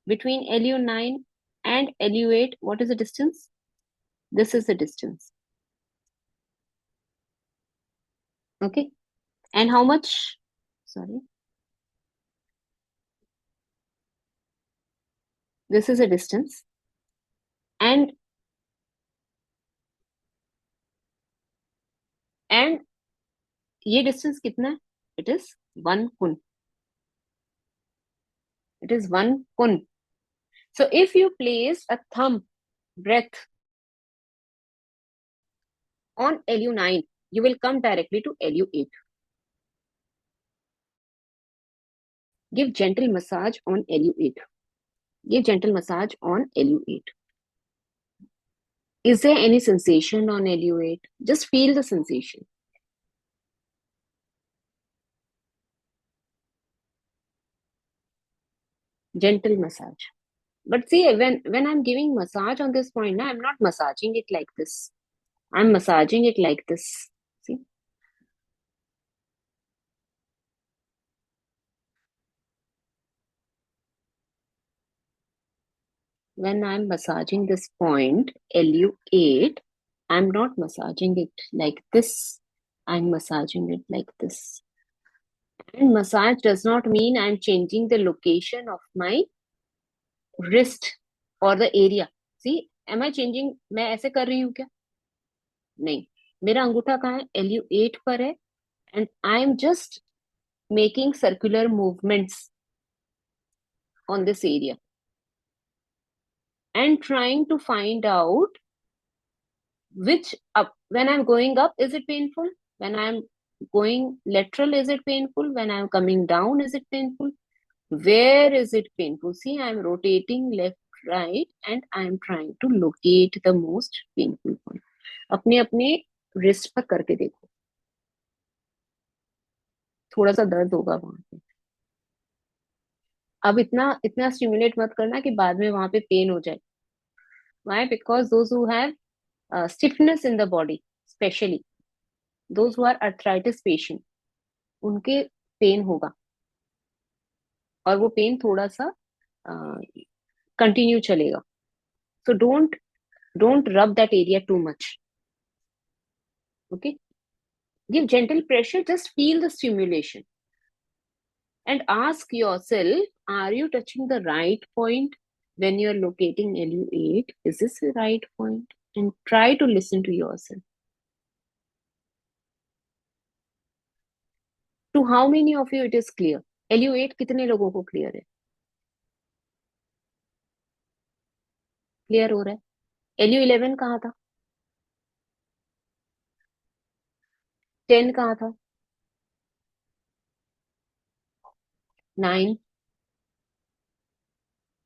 Between LU9 and LU8, what is the distance? This is the distance. Okay, and how much? Sorry, this is a distance, and ये distance कितना है? It is 1 kun. It is 1 kun. So if you place a thumb breath on LU9, you will come directly to LU8. Give gentle massage on LU8. Give gentle massage on LU8. Is there any sensation on LU8? Just feel the sensation. Gentle massage. But see, when I'm giving massage on this point, I'm not massaging it like this. I'm massaging it like this. See? When I'm massaging this point, LU8, I'm not massaging it like this. I'm massaging it like this. And massage does not mean I'm changing the location of my wrist or the area. See, am I changing? मैं ऐसे कर रही हूँ क्या? नहीं. मेरा अंगूठा कहाँ है? LU8 पर है. And I'm just making circular movements on this area and trying to find out which up. When I'm going up, is it painful? When I'm going lateral, is it painful? When I'm coming down, is it painful? Where is it painful? See, I'm rotating left, right, and I'm trying to locate the most painful point. अपने अपने wrist पर करके देखो. थोड़ा सा दर्द होगा वहां पे. अब इतना इतना स्टिमुलेट मत करना कि बाद में वहां पे पेन हो जाए. Why? Because those who have stiffness in the body, especially those who are arthritis patient, उनके पेन होगा और वो पेन थोड़ा सा कंटिन्यू चलेगा. So don't rub that area too much. Okay? Give gentle pressure, just feel the stimulation. And ask yourself, are you touching the right point when you're locating LU8? Is this the right point? And try to listen to yourself. To how many of you it is clear? LU8 कितने लोगों को clear है? Clear हो रहा है? LU11 कहाँ था? 10 कहाँ था? 9,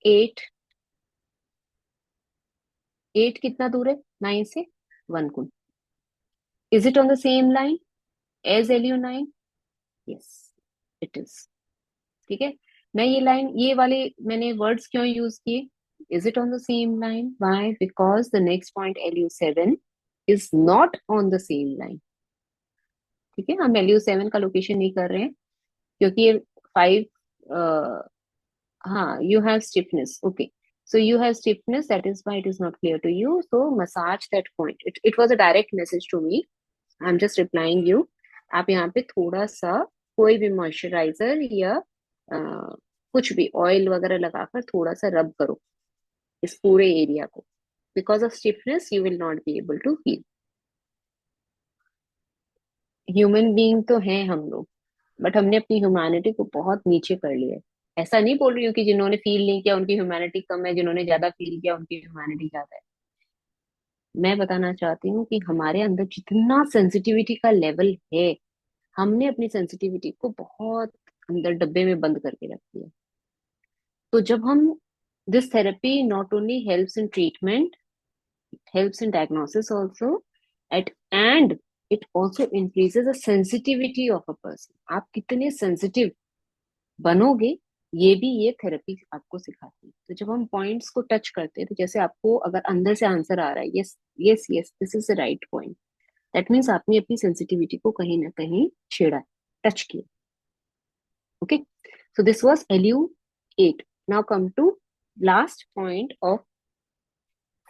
8. 8 कितना दूर है? 9 से 1 गुण. Is it on the same line as LU9? Yes, it is. ठीक है. मैं ये वाले मैंने वर्ड्स क्यों यूज किए? Is it on the same line? Why? Because the next point LU7 is not on the same line. ठीक है, हम LU7 का लोकेशन नहीं कर रहे हैं क्योंकि ये 5 हाँ, you have stiffness. Okay, so you have stiffness, that is why it is not clear to you. So massage that point. It was a direct message to me. I'm just replying you. आप यहाँ पे थोड़ा सा कोई भी moisturiser या कुछ भी ऑयल वगैरह लगाकर थोड़ा सा रब करो इस पूरे एरिया को. Because of stiffness you will not be able to feel. Human being तो हैं हम लोग, बट हमने अपनी ह्यूमैनिटी को बहुत नीचे कर लिया है. ऐसा नहीं बोल रही हूँ कि जिन्होंने फील नहीं किया उनकी ह्यूमैनिटी कम है, जिन्होंने ज्यादा फील किया उनकी ह्यूमैनिटी ज्यादा है. मैं बताना चाहती हूँ कि हमारे अंदर जितना सेंसिटिविटी का लेवल है, हमने अपनी सेंसिटिविटी को बहुत अंदर डब्बे में बंद करके रख दिया. तो जब हम this therapy not only helps in treatment, it helps in diagnosis also, and it also increases the sensitivity of a person. आप कितने सेंसिटिव बनोगे ये भी ये थेरेपी आपको सिखाती है. तो जब हम पॉइंट्स को टच करते हैं, तो जैसे आपको अगर अंदर से आंसर आ रहा है yes yes yes this is the right point, that means आपने अपनी सेंसिटिविटी को कहीं ना कहीं छेड़ा, टच किया. Okay, so this was LU8. Now come to last point of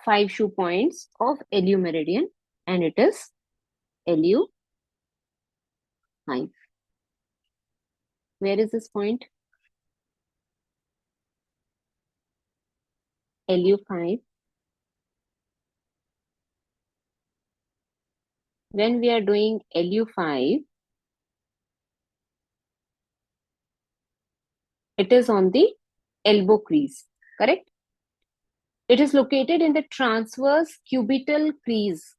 5 shoe points of LU meridian, and it is LU5. Where is this point? LU5. When we are doing LU5, it is on the elbow crease, correct? It is located in the transverse cubital crease.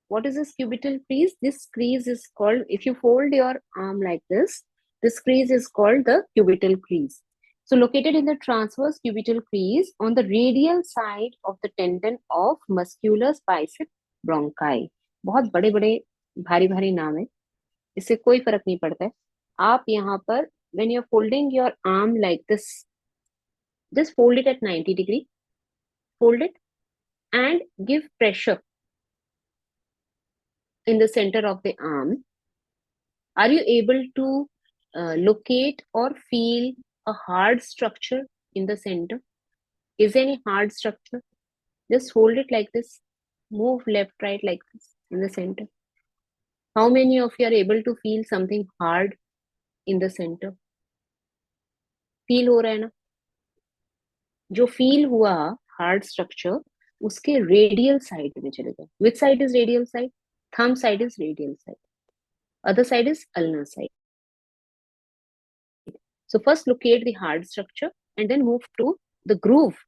What is this cubital crease? This crease is called, if you fold your arm like this, This crease is called the cubital crease. So located in the transverse cubital crease on the radial side of the tendon of muscular bicep bronchi. बहुत बड़े बड़े भारी भारी नाम है, इससे कोई फर्क नहीं पड़ता है. आप यहाँ पर when you're folding your arm like this, just fold it at 90 degree, fold it and give pressure in the center of the arm. Are you able to locate or feel a hard structure in the center? Is there any hard structure? Just hold it like this. Move left, right like this in the center. How many of you are able to feel something hard in the center? Feel हो रहा है ना? जो feel हुआ hard structure, उसके radial side में चले जाओ. Which side is radial side? Thumb side is radial side. Other side is ulnar side. So first locate the hard structure and then move to the groove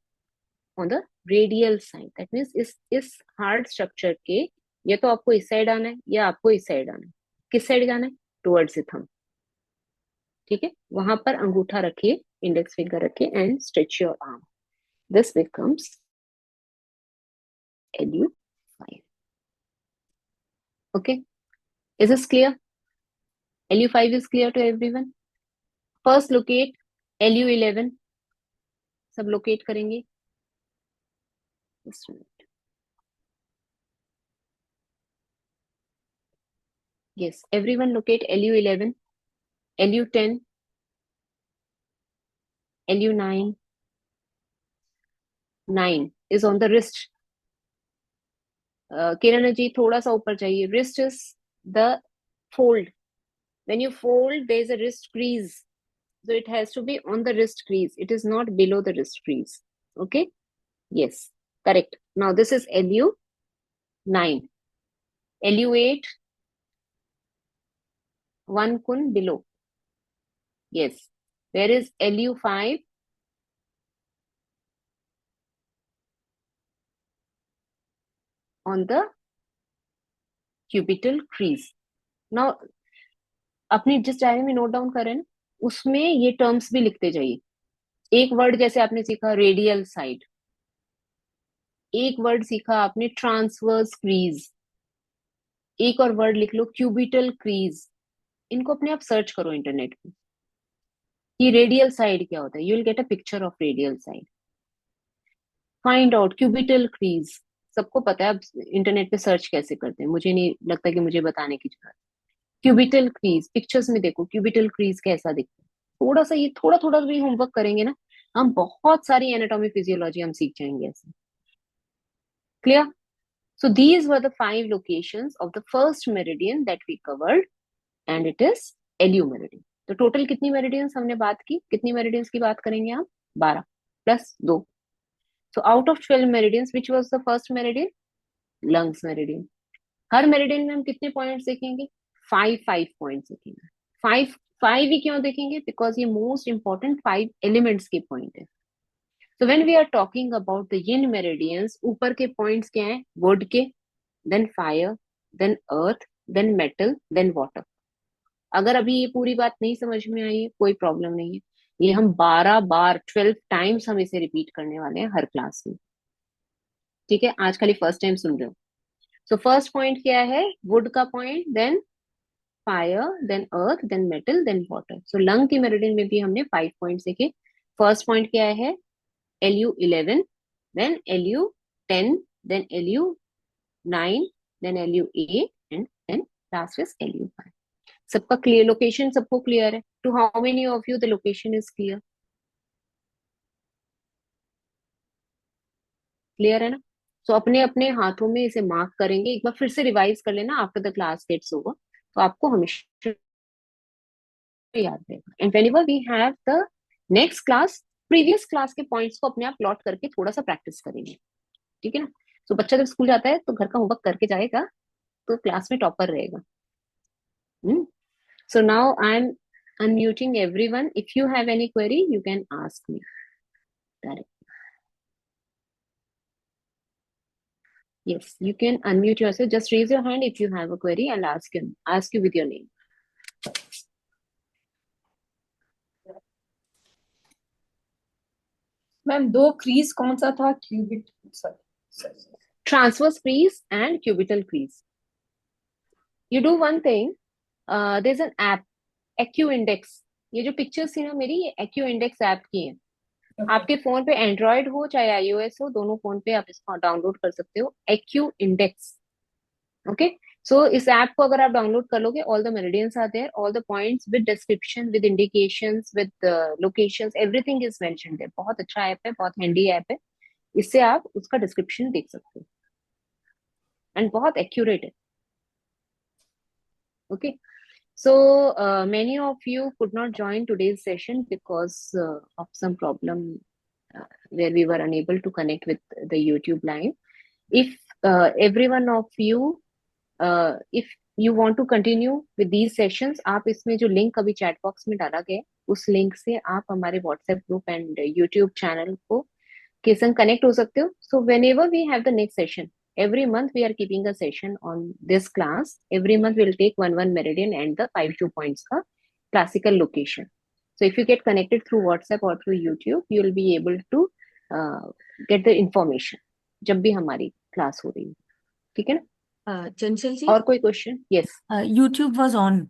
on the radial side. That means इस hard structure के या तो आपको इस side आना है या आपको इस साइड आना है. किस साइड जाना है? Towards the thumb. ठीक है, वहां पर अंगूठा रखिए, इंडेक्स फिंगर रखिए and stretch your arm. This becomes LU5. Okay, is this clear? LU5 is clear to everyone. First locate LU11. सब लोकेट करेंगे. Just a minute. Yes, everyone locate LU11, LU10, LU9. 9 is on the wrist. Kiran ji, थोड़ा सा ऊपर जाइए. Wrist is the fold. When you fold, there is a wrist crease. So it has to be on the wrist crease. It is not below the wrist crease. Okay? Yes, correct. Now this is LU9. LU8, one kun below. Yes. Where is LU5? On the cubital crease. Now, अपनी जिस diary में note down करें ना, उसमें ये terms भी लिखते जाइए. एक वर्ड जैसे आपने सीखा रेडियल साइड, एक वर्ड सीखा आपने ट्रांसवर्स क्रीज, एक और वर्ड लिख लो क्यूबिटल क्रीज. इनको अपने आप सर्च करो इंटरनेट पे कि रेडियल साइड क्या होता है. You will get a picture of radial side. Find out cubital crease. सबको पता है अब इंटरनेट पे सर्च कैसे करते हैं, मुझे नहीं लगता कि मुझे बताने की जरूरत. क्यूबिटल क्रीज पिक्चर्स में देखो क्यूबिटल क्रीज कैसा दिखता है. थोड़ा सा ये थोड़ा थोड़ा भी होमवर्क करेंगे ना, हम बहुत सारी एनाटॉमी फिजियोलॉजी हम सीख जाएंगे ऐसे. Clear? So these were the 5 locations of the first meridian that we covered and it is LU meridian. तो टोटल कितनी मेरिडियंस हमने बात की, कितनी मेरिडियंस की बात करेंगे हम? 12 plus 2. So out of 12 meridians, which was the first meridian? Lungs meridian. Her meridian में हम कितने पॉइंट्स देखेंगे? 5 पॉइंट्स देखेंगे. 5 ही क्यों देखेंगे? बिकॉज ये मोस्ट इंपॉर्टेंट 5 एलिमेंट्स के पॉइंट है. So when we are talking about the yin meridians, ऊपर के पॉइंट्स क्या हैं? wood के, then fire, then earth, then metal, then water. अगर अभी ये पूरी बात नहीं समझ में आई है, कोई प्रॉब्लम नहीं है. ये हम 12 बार 12 टाइम्स हम इसे रिपीट करने वाले हैं हर क्लास में. ठीक है, आज खाली फर्स्ट टाइम सुन रहे हो. सो फर्स्ट पॉइंट क्या है? वुड का पॉइंट, देन फायर, देन अर्थ, देन मेटल, देन वाटर. सो लंग की मेरिडियन में भी हमने 5 पॉइंट्स देखे. फर्स्ट पॉइंट क्या है? LU11, then LU10, then LU9, then LU8 and then last is LU5. सबका क्लियर? लोकेशन सबको क्लियर है? To how many of you the location is clear? Clear है ना? सो अपने अपने हाथों में इसे मार्क करेंगे. एक बार फिर से रिवाइज कर लेना after the class gets over, तो आपको हमेशा याद रहेगा. And whenever we have the next class, previous class के पॉइंट्स को अपने आप प्लॉट करके थोड़ा सा प्रैक्टिस करेंगे. ठीक है ना? तो बच्चा जब स्कूल जाता है तो घर का होमवर्क करके जाएगा तो क्लास में टॉपर रहेगा. So now I'm unmuting everyone. If you have any query, you can ask me directly. Yes, you can unmute yourself. Just raise your hand if you have a query. I'll ask you with your name. Ma'am दो crease कौन सा था? Cubit, sorry. Transverse crease and cubital crease. You do one thing. There's an app, AccuIndex. ये जो pictures थी ना मेरी, ये AccuIndex ऐप की है. आपके फोन पे एंड्रॉयड हो चाहे iOS हो, दोनों फोन पे आप इसको डाउनलोड कर सकते हो. AccuIndex. ओके. सो इस ऐप को अगर आप डाउनलोड कर लोगे, all the meridians are there, all the points with description, with indications, with locations, everything is mentioned there. बहुत अच्छा ऐप है, बहुत हैंडी ऐप है. इससे आप उसका डिस्क्रिप्शन देख सकते हो एंड बहुत एक्यूरेट है. Okay. So many of you could not join today's session because of some problem where we were unable to connect with the YouTube line. If every one of you, if you want to continue with these sessions, आप इसमें जो link अभी chat box में डाला गया है, उस link से आप हमारे WhatsApp group and YouTube channel को के संग कनेक्ट हो सकते हो. So whenever we have the next session, every month we are keeping a session on this class. Every month we'll take one meridian and the 5 points का classical location. So if you get connected through WhatsApp or through YouTube, you'll be able to get the information जब भी हमारी class हो रही है. ठीक है ना? Chanchal ji, और कोई question? Yes. YouTube was on.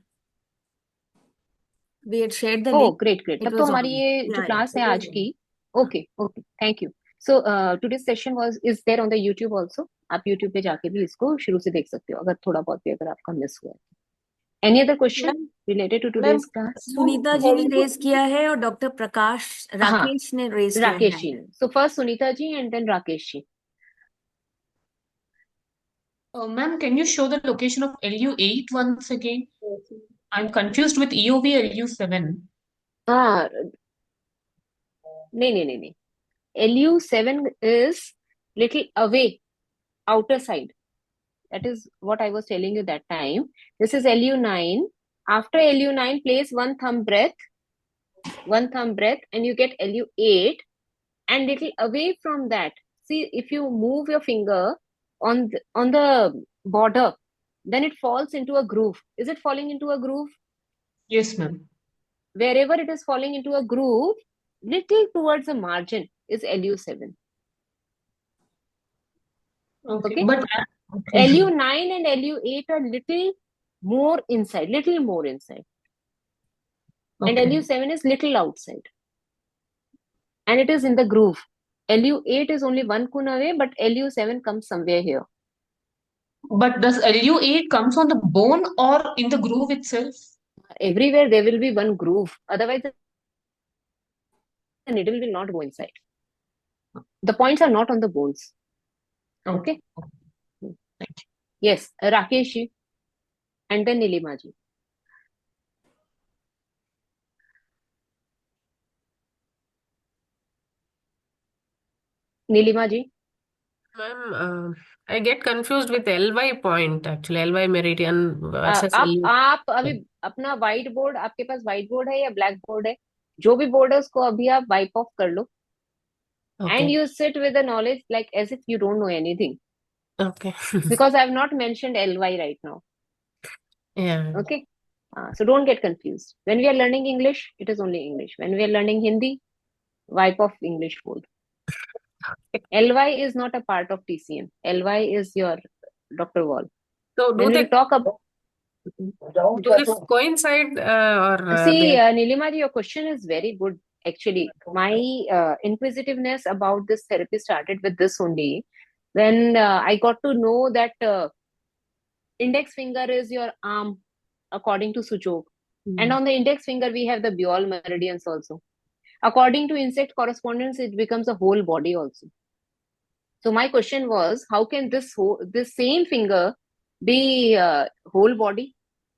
We had shared the oh link. Great great. It तब तो was हमारी on. ये जो Yeah, क्लास है it was आज on. की. Okay okay, thank you. So today's session was is there on the YouTube also. आप YouTube पे जाके भी इसको शुरू से देख सकते हो अगर थोड़ा बहुत भी अगर आपका मिस हुआ है. Any other question ma'am related to ma'am today's class? Sunita ji ने रेज किया है और डॉक्टर प्रकाश हाँ, राकेश ने रेज किया राकेश है. जी ने. So first Sunita ji and then Rakesh ji. ma'am, can you show the location of LU8 once again? I'm confused with EOV LU7. हाँ, नहीं नहीं नहीं नहीं. LU7 is little away, outer side. That is what I was telling you that time. This is LU9. After LU9, place one thumb breath, and you get LU8. And little away from that, see, if you move your finger on the border, then it falls into a groove. Is it falling into a groove? Yes, ma'am. Wherever it is falling into a groove, little towards the margin is LU7. Okay. Okay. But okay. LU9 and LU8 are little more inside, and Okay. LU7 is little outside, and it is in the groove. LU8 is only one kun away, but LU7 comes somewhere here. But does LU8 comes on the bone or in the groove itself? Everywhere there will be one groove. Otherwise, the needle will not go inside. The points are not on the bones. Okay. Thank you. Yes, Rakesh ji, and then Nilima ji. Nilima ji. Ma'am, I get confused with LY point actually, LY meridian versus LU. आप अभी अपना white board, आपके पास white board है या black board है? जो भी board है उसको अभी आप वाइप ऑफ कर लो. Okay. And you sit with the knowledge like as if you don't know anything. Okay. Because I have not mentioned LY right now. Yeah. Okay. So don't get confused. When we are learning English, it is only English. When we are learning Hindi, wipe off English board. LY is not a part of TCM. LY is your Dr. Wall. So When we talk about... do this coincide or See, Nilima ji, your question is very good. Actually, my inquisitiveness about this therapy started with this only. When I got to know that index finger is your arm, according to Sujok. And on the index finger, we have the Buol meridians also. According to insect correspondence, it becomes a whole body also. So my question was, how can this same finger be whole body?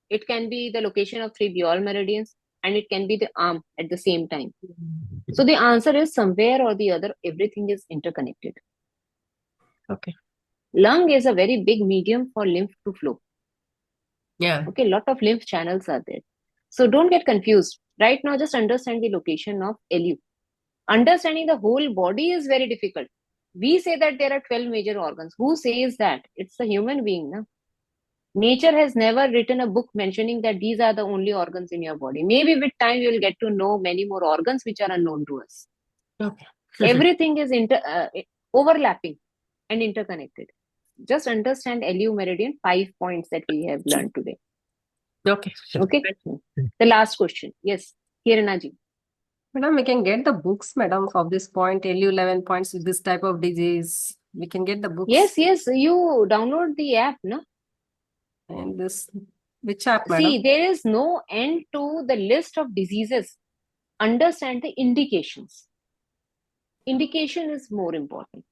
It can be the location of 3 Buol meridians, and it can be the arm at the same time. So the answer is somewhere or the other, everything is interconnected. Okay. Lung is a very big medium for lymph to flow. Yeah. Okay, lot of lymph channels are there. So don't get confused. Right now, just understand the location of LU. Understanding the whole body is very difficult. We say that there are 12 major organs. Who says that? It's a human being. Na? Nature has never written a book mentioning that these are the only organs in your body. Maybe with time, you will get to know many more organs which are unknown to us. Okay. Everything is overlapping and interconnected. Just understand LU meridian, 5 points that we have learned today. Okay. Okay. The last question. Yes, Kirana ji. Madam, we can get the books, madam, of this point, LU 11 points with this type of disease. We can get the books. Yes, you download the app, no? And this, which app, madam? See, there is no end to the list of diseases. Understand the indications. Indication is more important.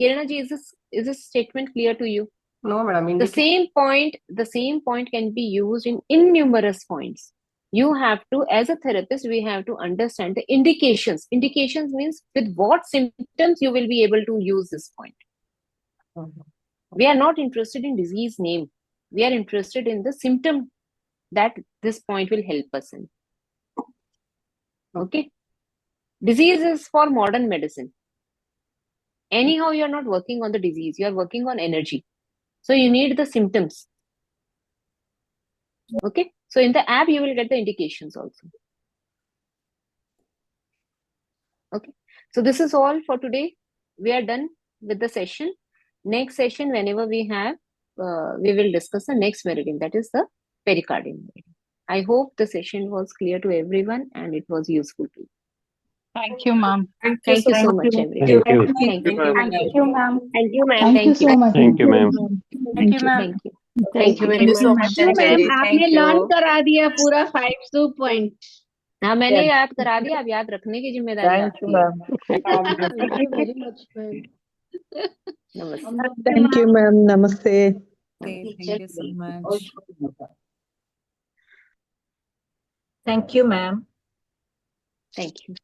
Kirana ji, is this statement clear to you? No, madam. The same point can be used in numerous points. You have to, as a therapist, we have to understand the indications. Indications means with what symptoms you will be able to use this point. We are not interested in disease name. We are interested in the symptom that this point will help us in. Okay. Disease is for modern medicine. Anyhow, you are not working on the disease. You are working on energy. So you need the symptoms. Okay. So in the app, you will get the indications also. Okay. So this is all for today. We are done with the session. Next session, whenever we have, we will discuss the next meridian, that is the pericardium meridian. I hope the session was clear to everyone and it was useful to you. Thank you, ma'am. Thank you so much, everyone. Thank you. Thank you. Thank you, ma'am. Thank you, ma'am. Thank you so much. Thank you, ma'am. Thank you, ma'am. Thank you. Thank you very Thank you, much. ma'am. Ma'am आपने learn करा दिया पूरा 5 point हाँ, मैंने याद करा दिया, अब याद रखने की जिम्मेदारी आपकी है। Thank you very much ma'am नमस्ते। Thank you, ma'am. Namaste. Thank you so much. Thank you, ma'am. Thank you.